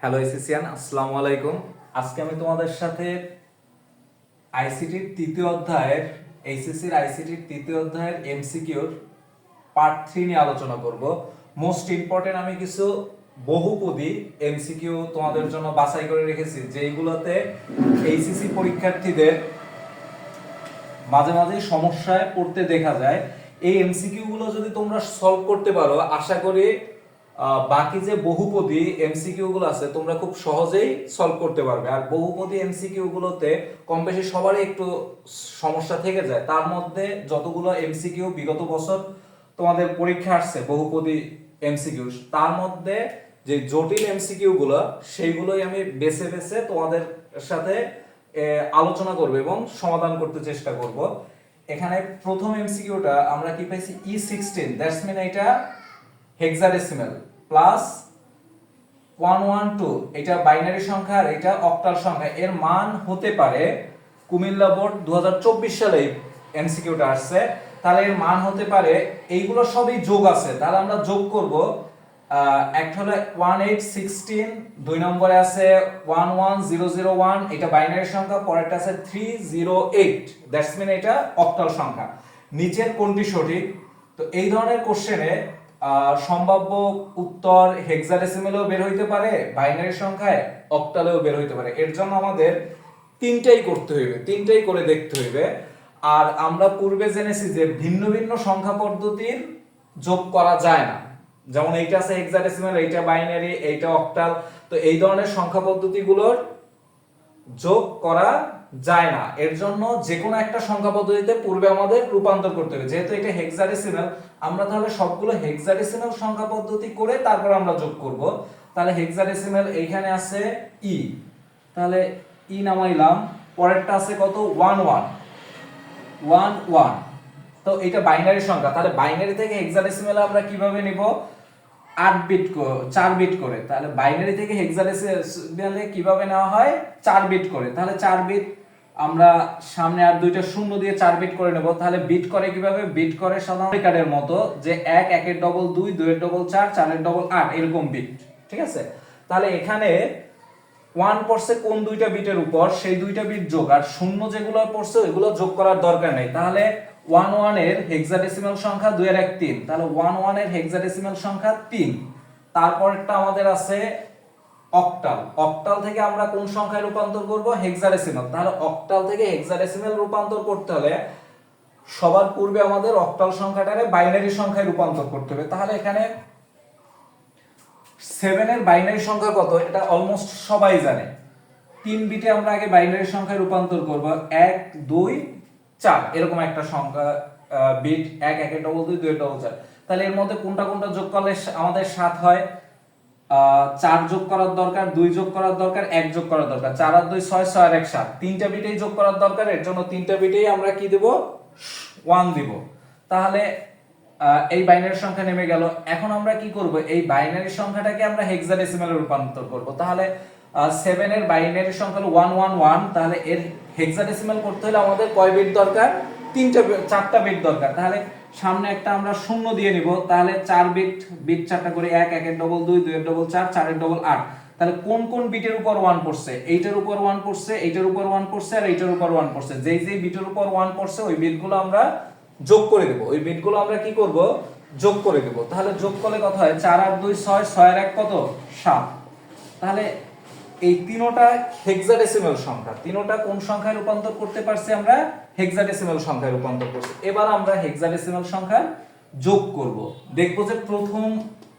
Hello এসিসিয়ান, আসসালামু আলাইকুম। আজকে আমি তোমাদের সাথে আইসিটির তৃতীয় অধ্যায়ের এইচএসসির আইসিটির তৃতীয় অধ্যায়ের এমসিকিউর পার্ট 3 নিয়ে আলোচনা করব। মোস্ট ইম্পর্টেন্ট আমি কিছু বহুপদী এমসিকিউ তোমাদের জন্য বাছাই করে রেখেছি, যেইগুলোতে এইচএসসি পরীক্ষার্থীদের মাঝে মাঝে সমস্যায় পড়তে দেখা যায়। এই এমসিকিউ গুলো যদি তোমরা সলভ করতে পারো, আশা করি বাকি যে বহুপদী এমসিকিউ গুলো আছে তোমরা খুব সহজেই সলভ করতে পারবে। আর বহুপদী এমসিকিউ গুলোতে কম বেশি সবারই একটু সমস্যা থেকে যায়। তার মধ্যে যতগুলো এমসিকিউ বিগত বছর তোমাদের পরীক্ষা আসছে বহুপদী এমসিকিউ, তার মধ্যে যে জটিল এমসিকিউ গুলো সেইগুলোই আমি বেছে বেছে তোমাদের সাথে আলোচনা করব এবং সমাধান করতে চেষ্টা করব। এখানে প্রথম এমসিকিউটা আমরা কি পাইছি, E16, দ্যাটস মিন এটা হেক্সাডেসিমাল প্লাস 112, এটা বাইনারি সংখ্যা আর এটা অক্টাল সংখ্যা। এর মান হতে পারে, কুমিল্লা বোর্ড 2024 সালে এমসিকিউটা আসছে, তাহলে এর মান হতে পারে, এইগুলো সবই যোগ আছে, তাহলে আমরা যোগ করব। একটা হলো 1816, দুই নম্বরে আছে 11001, এটা বাইনারি সংখ্যা, পরেরটা আছে 308, দ্যাটস মিন এটা অক্টাল সংখ্যা। নিচের কোনটি সঠিক? তো এই ধরনের কোশ্চেনে সম্ভাব্য উত্তর হেক্সাডেসিমেলেও বের হইতে পারে, বাইনারি সংখ্যায় অক্টালেও বের হইতে পারে। এর জন্য আমাদের তিনটাই করতে হইবে, তিনটাই করে দেখতে হইবে। আর আমরা পূর্বে জেনেছি যে ভিন্ন ভিন্ন সংখ্যা পদ্ধতির যোগ করা যায় না, যেমন এইটা আছে হেক্সাডেসিমাল, এইটা বাইনারি, এইটা অক্টাল। তো এই ধরনের সংখ্যা পদ্ধতিগুলোর যোগ করা যায় না। এর জন্য যে কোনো একটা সংখ্যা পদ্ধতিতে পূর্বে আমাদের রূপান্তর করতে হবে। যেহেতু এটা হেক্সাডেসিমাল, আমরা তাহলে সবগুলো হেক্সাডেসিমাল সংখ্যা পদ্ধতি করে তারপর আমরা যোগ করব। তাহলে হেক্সাডেসিমাল এইখানে আছে ই, তাহলে ই নামাইলাম। পরেরটা আছে কত, 1111। তো এটা বাইনারি সংখ্যা, তাহলে বাইনারি থেকে হেক্সাডেসিমালে আমরা কিভাবে নিব, 8 বিট 4 বিট করে। তাহলে বাইনারি থেকে হেক্সাডেসিমালে কিভাবে নেওয়া হয়, 4 বিট করে। তাহলে 4 বিট আমরা সামনে আর দুইটা শূন্য দিয়ে 4 বিট করে নেব। তাহলে বিট করে কিভাবে, বিট করে সাধারণ কার্ডের মতো, যে 1 1 এর ডবল 2, 2 এর ডবল 4, 4 এর ডবল 8, এরকম বিট। ঠিক আছে, তাহলে এখানে 1 পড়ছে কোন দুইটা বিটের উপর, সেই দুইটা বিট যোগ, আর শূন্য যেগুলো পড়ছে ওইগুলো যোগ করার দরকার নেই। তাহলে 11 এর হেক্সাডেসিমাল সংখ্যা 2 এর 1 3, তাহলে 11 এর হেক্সাডেসিমাল সংখ্যা 3। তারপরটা আমাদের আছে অক্টাল। অক্টাল থেকে আমরা কোন সংখ্যায় রূপান্তর করব, হেক্সাডেসিমাল। তাহলে অক্টাল থেকে হেক্সাডেসিমাল রূপান্তর করতে হলে সবার পূর্বে আমাদের অক্টাল সংখ্যাটারে বাইনারি সংখ্যায় রূপান্তর করতে হবে। তাহলে এখানে 7 এর বাইনারি সংখ্যা কত, এটা অলমোস্ট সবাই জানে। 3 বিটে আমরা আগে বাইনারি সংখ্যায় রূপান্তর করব, 1 2 4, এরকম একটা সংখ্যা বিট, 1 1 এর ডবল 2, 2 এর ডবল 4। তাহলে এর মধ্যে কোনটা কোনটা যোগ করলে আমাদের 7 হয়, 4 যোগ করার দরকার, 2 যোগ করার দরকার, 1 যোগ করার দরকার, 4 আর 2 6, 6 আর 1 7, তিনটা বিটেই যোগ করার দরকার। এর জন্য তিনটা বিটেই আমরা কি দেব, 1 দিব। তাহলে এই বাইনারি সংখ্যা নেমে গেল। এখন আমরা কি করব, এই বাইনারি সংখ্যাটাকে আমরা হেক্সাডেসিমালে রূপান্তর করব। তাহলে 7 এর বাইনারি সংখ্যা হলো 111, তাহলে এর হেক্সাডেসিমাল করতে হলে আমাদের কয় বিট দরকার, চারটা বিট দরকার। তাহলে সামনে একটা আমরা শূন্য দিয়ে নিব, তাহলে 4 বিট, বিট চারটা করে, 1 1 এর ডবল 2, 2 এর ডবল 4, 4 এর ডবল 8। তাহলে কোন কোন বিটের উপর 1 পড়ছে, এইটার উপর 1 পড়ছে, এইটার উপর 1 পড়ছে, আর এইটার উপর 1 পড়ছে। যেই যেই বিটের উপর 1 পড়ছে ওই বিটগুলো আমরা যোগ করে দেব, ওই বিটগুলো আমরা কি করব, যোগ করে দেব। তাহলে যোগ করলে কত হয়, 4 আর 2 6, 6 আর 1 কত, 7। তাহলে এই তিনোটা হেক্সাডেসিমাল সংখ্যা, তিনোটা কোন সংখ্যায় রূপান্তর করতে পারছি আমরা, হেক্সাডেসিমাল সংখ্যায় রূপান্তর করছি। এবার আমরা হেক্সাডেসিমাল সংখ্যা যোগ করব, দেখব যে প্রথম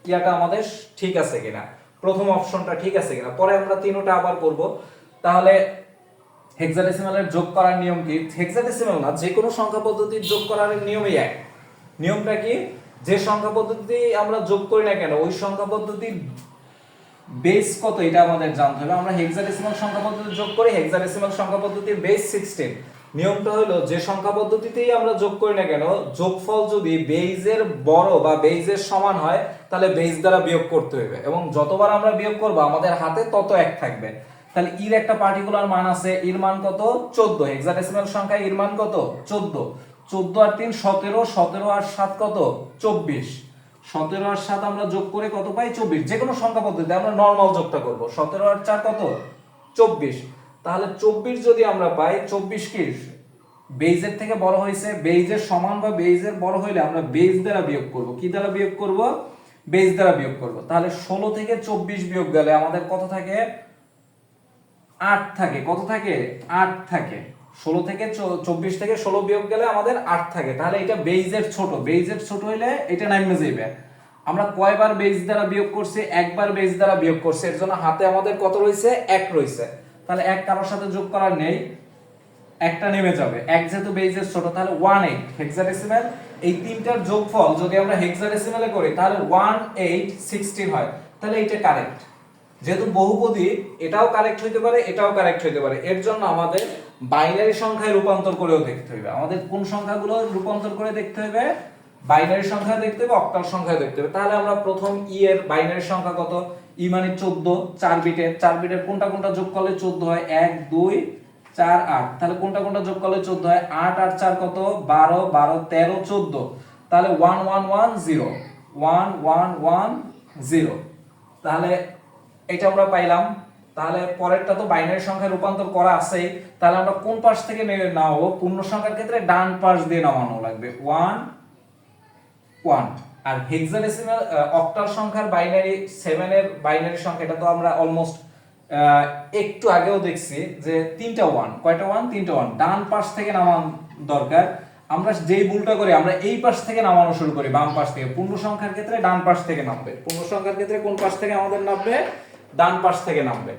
ইয়াটা আমাদের ঠিক আছে কিনা, প্রথম অপশনটা ঠিক আছে কিনা। পরে আমরা তিনোটা আবার করব। তাহলে হেক্সাডেসিমালের যোগ করার নিয়ম কি, হেক্সাডেসিমাল না, যে কোনো সংখ্যা পদ্ধতির যোগ করার নিয়মই এক। নিয়মটা কি, যে সংখ্যা পদ্ধতি আমরা যোগ করি না কেন, ওই সংখ্যা পদ্ধতির বেস কত এটা আমাদের জানতে হবে। আমরা হেক্সাডেসিমাল সংখ্যা পদ্ধতি যোগ করি, হেক্সাডেসিমাল সংখ্যা পদ্ধতির বেস 16। নিয়মটা হলো, যে সংখ্যা পদ্ধতিতেই আমরা যোগ করি না কেন, যোগফল যদি বেইজের বড় বা বেইজের সমান হয় তাহলে বেইজ দ্বারা বিয়োগ করতে হবে, এবং যতবার আমরা বিয়োগ করব আমাদের হাতে তত এক থাকবে। তাহলে এর একটা পার্টিকুলার মান আছে, এর মান কত, 14। হেক্সাডেসিমাল সংখ্যা এর মান কত, 14। 14 আর 3 17, 17 আর 7 কত, 24। 17 আর 7 আমরা যোগ করে কত পাই 24। যে কোনো সংখ্যা পদ্ধতিতে আমরা নরমাল যোগটা করব। 17 আর 4 কত 24। তাহলে 24 যদি আমরা পাই, 24 কি বেইজের থেকে বড় হয়েছে, বেইজের সমান বা বেইজের বড় হইলে আমরা বেইজ দ্বারা বিয়োগ করব। কি দ্বারা বিয়োগ করব? বেইজ দ্বারা বিয়োগ করব। তাহলে 16 থেকে 24 বিয়োগ গেলে আমাদের কত থাকে? 8 থাকে। কত থাকে? 8 থাকে। 16 থেকে 24 থেকে 16 বিয়োগ গেলে আমাদের 8 থাকে। তাহলে এটা বেইজের ছোট, বেইজের ছোট হইলে এটা নাইমে যাবে। আমরা কয়বার বেইজ দ্বারা বিয়োগ করছি? একবার বেইজ দ্বারা বিয়োগ করছি, এর জন্য হাতে আমাদের কত রয়েছে? 1 রয়েছে। তাহলে 1 কারোর সাথে যোগ করার নেই, একটা নেমে যাবে। 1 যেহেতু বেইজের ছোট, তাহলে 18 হেক্সাডেসিমাল। এই তিনটার যোগফল যদি আমরা হেক্সাডেসিমালে করি তাহলে 1816 হয়। তাহলে এটা কারেক্ট। যেহেতু বহুপদী, এটাও কারেক্ট হইতে পারে, এটাও কারেক্ট হইতে পারে। এর জন্য আমাদের বাইনারি সংখ্যায় রূপান্তর করেও দেখতে হবে। আমাদের কোন সংখ্যাগুলো রূপান্তর করে দেখতে হবে? বাইনারি সংখ্যা দেখতে হবে, অক্টাল সংখ্যা দেখতে হবে। তাহলে আমরা প্রথম ই এর বাইনারি সংখ্যা কত? ই মানে 14, 4 বিটের। 4 বিটের কোনটা কোনটা যোগ করলে 14 হয়? 1 2 4 8। তাহলে কোনটা কোনটা যোগ করলে 14 হয়? 8 আর 4 কত? 12 12 13 14। তাহলে 1 1 1 0 1 1 1 0। তাহলে এটা আমরা পাইলাম। তাহলে পরেরটা তো বাইনারি সংখ্যায় রূপান্তর করা আছেই। তাহলে আমরা কোন পাশ থেকে নামাবো? পূর্ণ সংখ্যার ক্ষেত্রে ডান পাশ দিয়ে নামানো লাগবে। 1 1। আর হেক্সাডেসিমাল অক্টাল সংখ্যার বাইনারি 7 এর বাইনারি সংখ্যা, এটা তো আমরা অলমোস্ট একটু আগেও দেখছি যে তিনটা 1। কয়টা 1? তিনটা 1। ডান পাশ থেকে নামানো দরকার। আমরা যেই ভুলটা করি, আমরা এই পাশ থেকে নামানো শুরু করি, বাম পাশ থেকে। পূর্ণ সংখ্যার ক্ষেত্রে ডান পাশ থেকে নামবে। পূর্ণ সংখ্যার ক্ষেত্রে কোন পাশ থেকে আমাদের নামবে? ডান পাশ থেকে নামবে।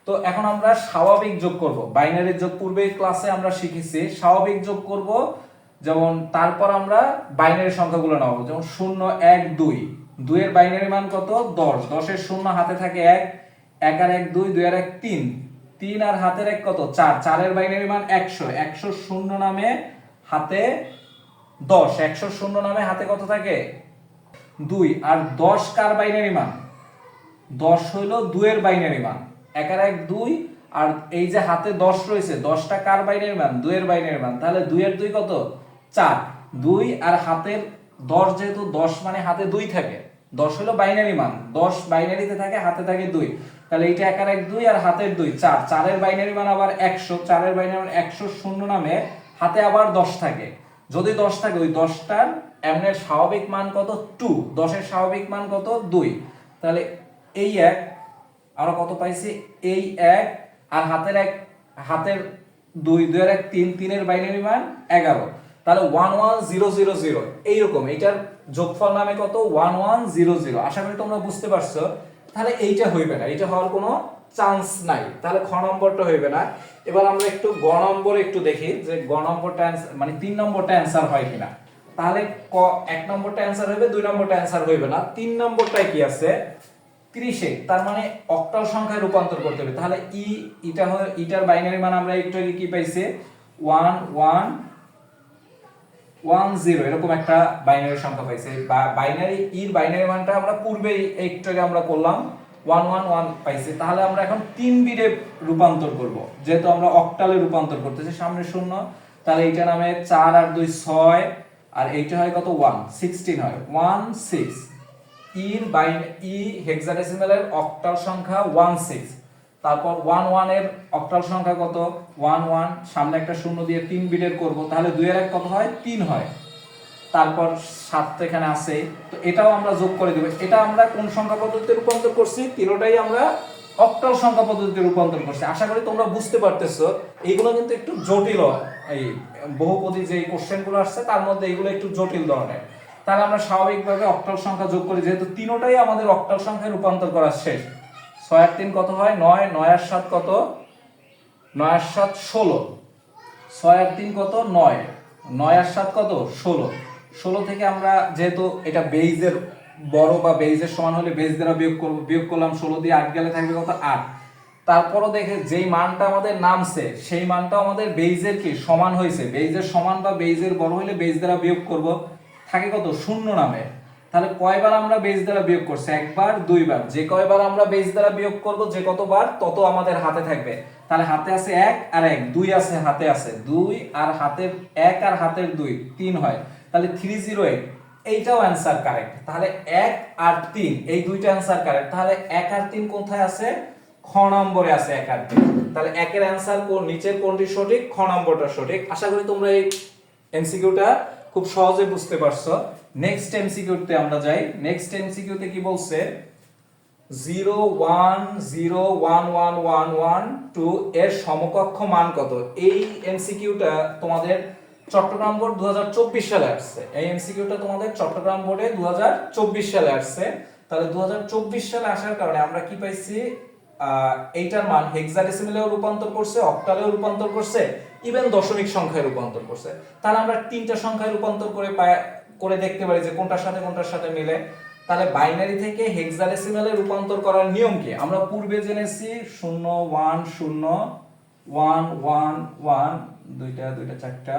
তো এখন আমরা স্বাভাবিক যোগ করব। বাইনারির যোগ পূর্বের ক্লাসে আমরা শিখেছি। স্বাভাবিক যোগ করব, যেমন তারপর আমরা বাইনারি সংখ্যাগুলো নামাবো। যেমন 0 1 2। 2 এর বাইনারি মান কত? 10। 10 এর 0 হাতে থাকে 1, 1 আর 1 2, 2 আর 1 3। 3 আর হাতের 1 কত? 4। 4 এর বাইনারি মান 100। 100 শূন্য নামে হাতে 10। 100 শূন্য নামে হাতে কত থাকে? 2। আর 10 কার বাইনারি মান? 10 হইলো 2 এর বাইনারি মান। 1 আর 1 2। আর এই যে হাতে 10 রয়েছে, 10টা কার বাইনারি মান? 2 এর বাইনারি মান। তাহলে 2 এর 2 কত? 4। 2 আর হাতের 10, যেহেতু 10 মানে হাতে 2 থাকে। 10 হলো বাইনারি মান, 10 বাইনারিতে থাকে, হাতে থাকে 2। তাহলে এইটা 1 আর 1 2 আর হাতের 2 4। 4 এর বাইনারি মান আবার 100। 4 এর বাইনারি মান 100 শূন্য নামে হাতে আবার 10 থাকে। যদি 10 থাকে, ওই 10টার এমনের স্বাভাবিক মান কত? 2। 10 এর স্বাভাবিক মান কত? 2। তাহলে এই 1 আমরা কত পাইছি? এই 1 আর হাতের 1, হাতের 2, 2 আর 1 3। 3 এর বাইনারি মান 11। তাহলে 11000 এইরকম। এটার যোগফল নামে কত? 1100। আশা করি তোমরা বুঝতে পারছো। তাহলে এইটা হইবে না, এটা হওয়ার কোনো চান্স নাই। তাহলে খ নম্বরটা হইবে না। এবার আমরা একটু গ নম্বর একটু দেখি যে গ নম্বরটা মানে 3 নম্বরটা অ্যানসার হয় কিনা। তাহলে ক 1 নম্বরটা অ্যানসার হইবে, 2 নম্বরটা অ্যানসার হইবে না। 3 নম্বরটায় কি আছে? 30। তার মানে অক্টাল সংখ্যায় রূপান্তর করতে হবে। তাহলে এটা হয়, এটার বাইনারি মান আমরা একটু আগে কি পাইছে? 1 1 1 0 এরকম একটা বাইনারি সংখ্যা পাইছে। বাইনারি এর বাইনারি মানটা আমরা পূর্বেই একটু আগে আমরা করলাম, 1 1 1 পাইছে। তাহলে আমরা এখন 3 বিটে রূপান্তর করব, যেহেতু আমরা অক্টালে রূপান্তর করতেছি। সামনে শূন্য, তাহলে এইটা নামে 4 আর 2 6। আর এইটা হয় কত? 1 16 হয়। 1 6 ই হেক্সাডেসিমালের অক্টাল সংখ্যা 16। তারপর 1 1 এর অক্টাল সংখ্যা কত? 1 1। সামনে একটা শূন্য দিয়ে 3 বিটের করব। তাহলে 2 এর 1 কত হয়? 3 হয়। তারপর 7 তো এখানে আছে, তো এটাও আমরা যোগ করে দেব। এটা আমরা কোন সংখ্যা পদ্ধতিতে রূপান্তর করছি? তিনটাই আমরা অক্টাল সংখ্যা পদ্ধতিতে রূপান্তর করছি। আশা করি তোমরা বুঝতে পারতেছো। এইগুলো কিন্তু একটু জটিল, এই বহুপদী যে কোশ্চেনগুলো আসছে তার মধ্যে এগুলো একটু জটিল ধরনের। তাহলে আমরা স্বাভাবিকভাবে অক্টাল সংখ্যা যোগ করি, যেহেতু তিনটাই আমাদের অক্টাল সংখ্যায় রূপান্তর করা শেষ। 6 আর 3 কত হয়? 9। 9 আর 7 কত? 9 আর 7 16। 6 আর 3 কত? 9। 9 আর 7 কত? 16। 16 থেকে আমরা যেহেতু এটা বেইজের বড় বা বেইজের সমান হলে বেইজ দ্বারা বিয়োগ করব। বিয়োগ করলাম, 16 দিয়ে 8 গেলে থাকবে কত? 8। তারপরও দেখে যেই মানটা আমাদের নামছে সেই মানটা আমাদের বেইজের কি সমান হয়েছে। বেইজের সমান বা বেইজের বড় হলে বেইজ দ্বারা বিয়োগ করব, থাকে কত? শূন্য নামে। তাহলে কয়বার আমরা বেইজ দ্বারা বিয়োগ করছি? একবার, দুইবার। যে কয়বার আমরা বেইজ দ্বারা বিয়োগ করব, যে কতবার, তত আমাদের হাতে থাকবে। তাহলে হাতে আছে 1 আর 1, 2 আছে, হাতে আছে 2 আর হাতের 1 আর হাতের 2 3 হয়। তাহলে 308 এইটাও অ্যান্সার কারেক্ট। তাহলে 1 আর 3 এই দুইটা অ্যান্সার কারেক্ট। তাহলে 1 আর 3 কোথায় আছে? খ নম্বরে আছে 1 আর 3। তাহলে একের অ্যান্সার কোন, নিচের কোনটি সঠিক? খ নম্বরটা সঠিক। আশা করি তোমরা এই এমসিকিউটা খুব সহজে বুঝতে পারছো। নেক্সট এমসিকিউতে আমরা যাই। নেক্সট এমসিকিউতে কি বলছে? 0 1 0 1 1 1 1 2 এর সমকক্ষ মান কত? এই এমসিকিউটা তোমাদের চট্টগ্রাম বোর্ড 2024 সালে আসছে। এই এমসিকিউটা তোমাদের চট্টগ্রাম বোর্ডে 2024 সালে আসছে। তাহলে 2024 সালে আসার কারণে আমরা কি পাইছি? এইটার মান হেক্সাডেসিমেলেও রূপান্তর করছে, অক্টালেও রূপান্তর করছে, ইভেন দশমিক সংখ্যায় রূপান্তর করছে। তাহলে আমরা তিনটা সংখ্যায় রূপান্তর করে দেখতে পারি যে কোনটার সাথে কোনটার সাথে মিলে। তাহলে বাইনারি থেকে হেক্সাডেসিমেলে রূপান্তর করার নিয়ম কি? আমরা পূর্বে জেনেছি 0 1 0 1 1 1 দুইটা দুইটা চারটা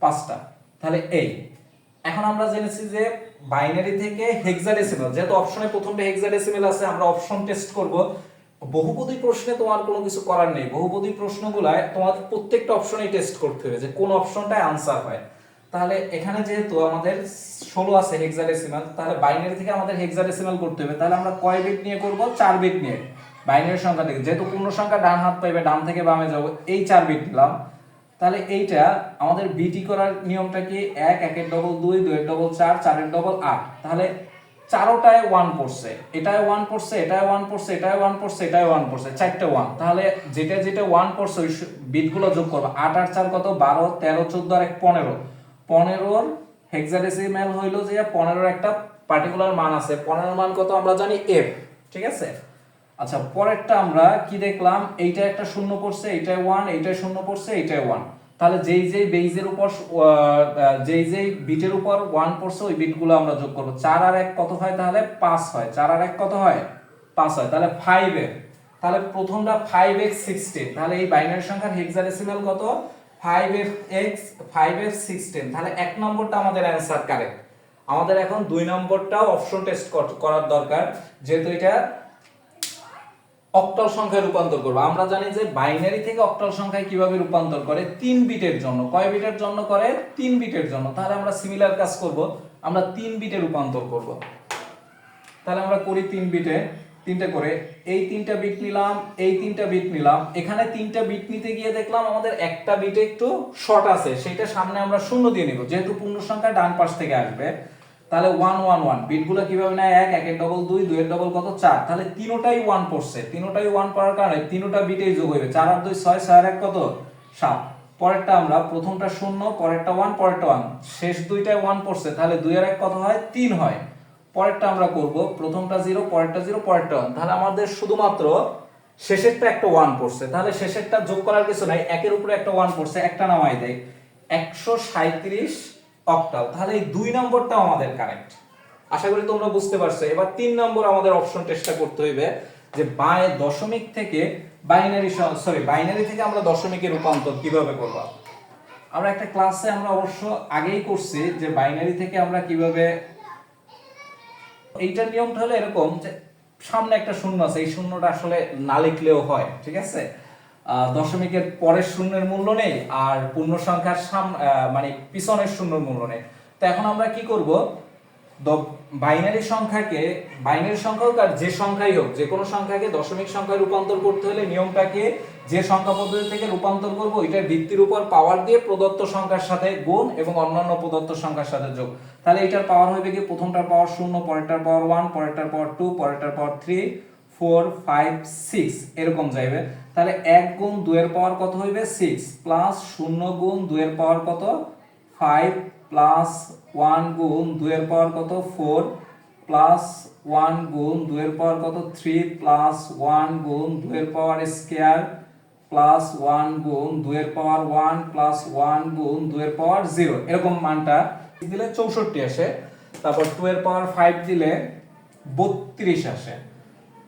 পাঁচটা। তাহলে এই এখন আমরা জেনেছি যে বাইনারি থেকে হেক্সাডেসিমেল, যেহেতু অপশনে প্রথমটা হেক্সাডেসিমেল আছে, আমরা অপশন টেস্ট করব। বহুপদী প্রশ্নে তোমার কোনো কিছু করার নেই। বহুপদী প্রশ্নগুলায় তোমার প্রত্যেকটা অপশনেই টেস্ট করতে হবে যে কোন অপশনটায় আনসার হয়। তাহলে এখানে যেহেতু আমাদের 16 আছে হেক্সাডেসিমাল, তাহলে বাইনারি থেকে আমাদের হেক্সাডেসিমাল করতে হবে। তাহলে আমরা কয় বিট নিয়ে করব? 4 বিট নিয়ে। বাইনারি সংখ্যা থেকে, যেহেতু পূর্ণ সংখ্যা ডান হাত পাইবে, ডান থেকে বামে যাব, এই 4 বিট নিলাম। তাহলে এইটা আমাদের বিটি করার নিয়মটা কি? 1 1 এর ডবল 2 2 এর ডবল 4 4 এর ডবল 8। তাহলে চারোটায় 1 পড়ছে, এটায় 1 পড়ছে, এটায় 1 পড়ছে, এটায় 1 পড়ছে, এটায় 1 পড়ছে, চারটে 1। তাহলে যেটা যেটা 1 পড়ছে ওই বিটগুলো যোগ করব। 8 আর 4 কত? 12 13 14 আর 1 15। 15 হেক্সাডেসিমাল হইলো যে 15 একটা পার্টিকুলার মান আছে। 15 মান কত আমরা জানি? f। ঠিক আছে। আচ্ছা, পরেরটা আমরা কি দেখলাম? এইটা একটা শূন্য পড়ছে, এইটায় 1, এইটায় শূন্য পড়ছে, এইটায় 1। তাহলে যেই যেই বেজের উপর যেই যেই বিটের উপর 1 পড়ছে ওই বিটগুলো আমরা যোগ করব। 4 আর 1 কত হয়? তাহলে 5 হয়। 4 আর 1 কত হয়? 5 হয়। তাহলে 5 তাহলে প্রথমটা 5x 16। তাহলে এই বাইনারি সংখ্যার হেক্সাডেসিমাল কত? 5x 16। তাহলে এক নম্বরটা আমাদের অ্যানসার কারেক্ট। আমাদের এখন দুই নম্বরটাও অপশন টেস্ট করার দরকার, যেহেতু এটা অক্টাল সংখ্যায় রূপান্তর করব। আমরা জানি যে বাইনারি থেকে অক্টাল সংখ্যায় কিভাবে রূপান্তর করে? 3 বিটের জন্য। কয় বিটের জন্য করে? 3 বিটের জন্য। তাহলে আমরা সিমিলার কাজ করব, আমরা 3 বিটে রূপান্তর করব। তাহলে আমরা করি 3 বিটে, তিনটা করে। এই 3টা বিট নিলাম, এই 3টা বিট নিলাম। এখানে 3টা বিট নিতে গিয়ে দেখলাম আমাদের একটা বিটে একটু শর্ট আছে, সেটা সামনে আমরা শূন্য দিয়ে নিব, যেহেতু পূর্ণ সংখ্যা ডান পাশ থেকে আসবে। তাহলে 1 1 1 বিটগুলো কিভাবে নেয়? 1 1 এর ডবল 2 2 এর ডবল কত? 4। তাহলে তিনোটাই 1 পড়ছে, তিনোটাই 1 পড়ার কারণে তিনোটা বিটেই যোগ হইবে। 4 আর 2 6 6 আর 1 কত? 7। পরেরটা আমরা প্রথমটা 0, পরেরটা 1, পরেরটা 1, শেষ দুইটায় 1 পড়ছে, তাহলে 2 আর 1 কত হয়? 3 হয়। পরেরটা আমরা করব, প্রথমটা 0, পরেরটা 0, পরেরটা 1। তাহলে আমাদের শুধুমাত্র শেষেরটা একটা 1 পড়ছে, তাহলে শেষেরটা যোগ করার কিছু নাই, একের উপরে একটা 1 পড়ছে, একটা নামাই দেয়। 137 অক্টাল। তাহলে এই 2 নম্বরটাও আমাদের কারেক্ট। আশা করি তোমরা বুঝতে পারছো। এবার 3 নম্বর আমাদের অপশন টেস্টটা করতে হইবে যে দশমিক থেকে বাইনারি থেকে আমরা দশমিকে রূপান্তর কিভাবে করব। আমরা একটা ক্লাসে আমরা অবশ্য আগেই করছি যে বাইনারি থেকে আমরা কিভাবে, এইটার নিয়মটা হলো এরকম যে সামনে একটা শূন্য আছে, এই শূন্যটা আসলে না লিখলেও হয়। ঠিক আছে। দশমিকের পরের শূন্যের মূল্য নেই, আর পূর্ণ সংখ্যার মানে পিছনের শূন্যের মূল্য নেই। তো এখন আমরা কি করব? বাইনারি সংখ্যা হোক আর যে সংখ্যাই হোক, যে কোনো সংখ্যাকে দশমিক সংখ্যায় রূপান্তর করতে হলে নিয়মটাকে, যে সংখ্যা পদ্ধতি থেকে রূপান্তর করব ওইটার ভিত্তির উপর পাওয়ার দিয়ে প্রদত্ত সংখ্যার সাথে গুণ এবং অন্যান্য প্রদত্ত সংখ্যার সাথে যোগ। তাহলে এটার পাওয়ার হবে কি? প্রথমটার পাওয়ার 0, পরেরটার পাওয়ার 1, পরেরটার পাওয়ার 2, পরেরটার পাওয়ার 3 4 5 6 এরকম যাইবে। তাহলে 1 গুণ 2 এর পাওয়ার কত হইবে? 6 প্লাস 0 গুণ 2 এর পাওয়ার কত? 5 প্লাস 1 গুণ 2 এর পাওয়ার কত? 4 প্লাস 1 গুণ 2 এর পাওয়ার কত? 3 প্লাস 1 গুণ 2 এর পাওয়ার স্কয়ার প্লাস 1 গুণ 2 এর পাওয়ার 1 প্লাস 1 গুণ 2 এর পাওয়ার 0। এরকম মানটা দিলে 64 আসে। তারপর 2 এর পাওয়ার 5 দিলে 32 আসে।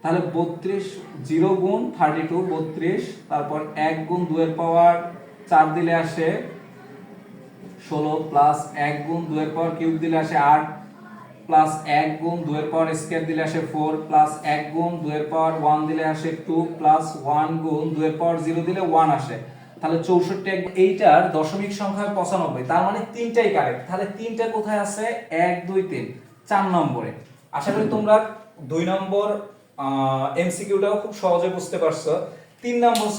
তাহলে 32 0 গুণ 32 32। তারপর 1 গুণ 2 এর পাওয়ার 4 দিলে আসে 16 প্লাস 1 গুণ 2 এর পাওয়ার কিউব দিলে আসে 8 প্লাস 1 গুণ 2 এর পাওয়ার স্কয়ার দিলে আসে 4 প্লাস 1 গুণ 2 এর পাওয়ার 1 দিলে আসে 2 প্লাস 1 গুণ 2 এর পাওয়ার 0 দিলে 1 আসে। তাহলে 64 এইটার দশমিক সংখ্যা 95, তার মানে তিনটাই কারেক্ট। তাহলে তিনটা কোথায় আছে? 1 2 3 4 নম্বরে। আশা করি তোমরা 2 নম্বর এমসিকিউটাও খুব সহজে বুঝতে পারছো। 3 নম্বর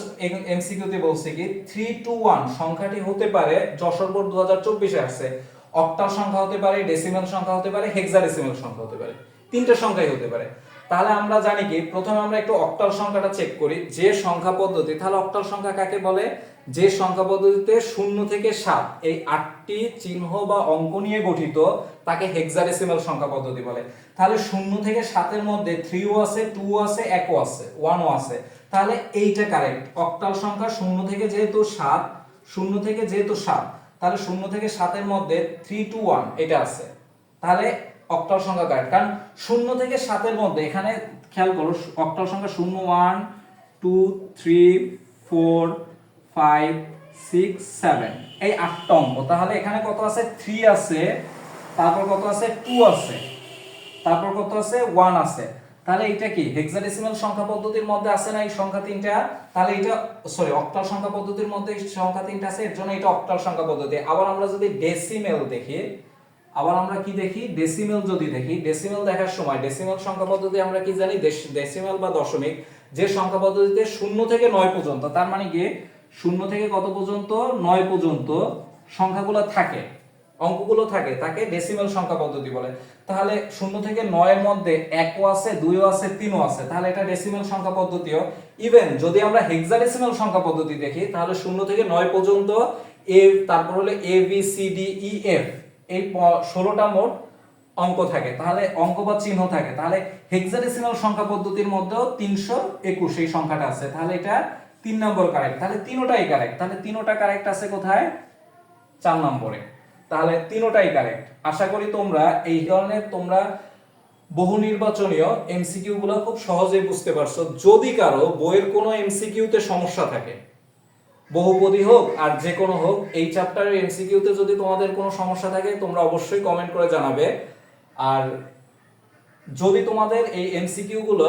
এমসিকিউতে বলছে কি 321 সংখ্যাটি হতে পারে, যশোর বোর্ড 2024 এ আসছে, অক্টাল সংখ্যা হতে পারে, ডেসিমাল সংখ্যা হতে পারে, হেক্সাডেসিমাল সংখ্যা হতে পারে, তিনটা সংখ্যাই হতে পারে। তাহলে আমরা জানি কি প্রথমে আমরা একটু অক্টাল সংখ্যাটা চেক করি। যে সংখ্যা পদ্ধতি, তাহলে অক্টাল সংখ্যা কাকে বলে? যে সংখ্যা পদ্ধতিতে 0 থেকে 7 এই 8টি চিহ্ন বা অঙ্ক নিয়ে গঠিত তাকে হেক্সাডেসিমাল সংখ্যা পদ্ধতি বলে। তাহলে 0 থেকে 7 এর মধ্যে 3 ও আছে, 2 ও আছে, 1 ও আছে, 1 ও আছে। তাহলে এইটা কারেক্ট। অক্টাল সংখ্যা 0 থেকে যেহেতু 7, 0 থেকে যেহেতু 7, তাহলে 0 থেকে 7 এর মধ্যে 3 2 1 এটা আছে। তাহলে অক্টাল সংখ্যা কারেক্ট, কারণ 0 থেকে 7 এর মধ্যে এখানে খেয়াল করো অক্টাল সংখ্যা 0 1 2 3 4 5 6 7 এই 8টা অঙ্ক। তাহলে এখানে কত আছে? 3 আছে, তারপর কত আছে? 2 আছে, তারপর কত আছে? 1 আছে। তাহলে এটা কি হেক্সাডেসিমাল সংখ্যা পদ্ধতির মধ্যে আছে না এই সংখ্যা তিনটা? তাহলে এটা সরি অক্টাল সংখ্যা পদ্ধতির মধ্যে এই সংখ্যা তিনটা আছে, এর জন্য এটা অক্টাল সংখ্যা পদ্ধতি। আবার আমরা যদি ডেসিমেল দেখি, আবার আমরা কি দেখি? ডেসিমেল যদি দেখি, ডেসিমেল দেখার সময় ডেসিমেল সংখ্যা পদ্ধতি আমরা কি জানি? ডেসিমেল বা দশমিক যে সংখ্যা পদ্ধতিতে 0 থেকে 9 পর্যন্ত, তার মানে কি 0 থেকে কত পর্যন্ত? 9 পর্যন্ত সংখ্যাগুলো থাকে, অঙ্কগুলো থাকে, তাকে ডেসিমেল সংখ্যা পদ্ধতি বলে। তাহলে 0 থেকে 9 এর মধ্যে 1 ও আছে, 2 ও আছে, 3 ও আছে, তাহলে এটা ডেসিমেল সংখ্যা পদ্ধতিও। ইভেন যদি আমরা হেক্সাডেসিমাল সংখ্যা পদ্ধতি দেখি, তাহলে 0 থেকে 9 পর্যন্ত তারপর হলো A B C D E F এই 16টা মোট অঙ্ক থাকে, তাহলে অঙ্ক বা চিহ্ন থাকে। তাহলে হেক্সাডেসিমাল সংখ্যা পদ্ধতির মধ্যেও 321 এই সংখ্যাটা আছে। তাহলে এটা 3 নম্বর কারেক্ট। তাহলে তিনোটাই কারেক্ট। তাহলে তিনোটা কারেক্ট আছে কোথায়? 4 নম্বরে। তাহলে তিনোটাই কারেক্ট। আশা করি তোমরা এই ধরনের তোমরা বহু নির্বাচনীয় এমসিকিউ গুলো খুব সহজেই বুঝতে পারছো। যদি কারো বইয়ের কোনো এমসিকিউ তে সমস্যা থাকে, বহুপদী হোক আর যে কোনো হোক, এই চ্যাপ্টারের এমসিকিউ তে যদি তোমাদের কোনো সমস্যা থাকে তোমরা অবশ্যই কমেন্ট করে জানাবে। আর যদি তোমাদের এই এমসিকিউ গুলো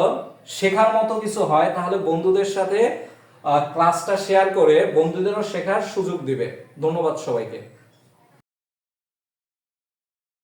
শেখার মতো কিছু হয়, তাহলে বন্ধুদের সাথে ক্লাসটা শেয়ার করে বন্ধুদেরও শেখার সুযোগ দিবে। ধন্যবাদ সবাইকে।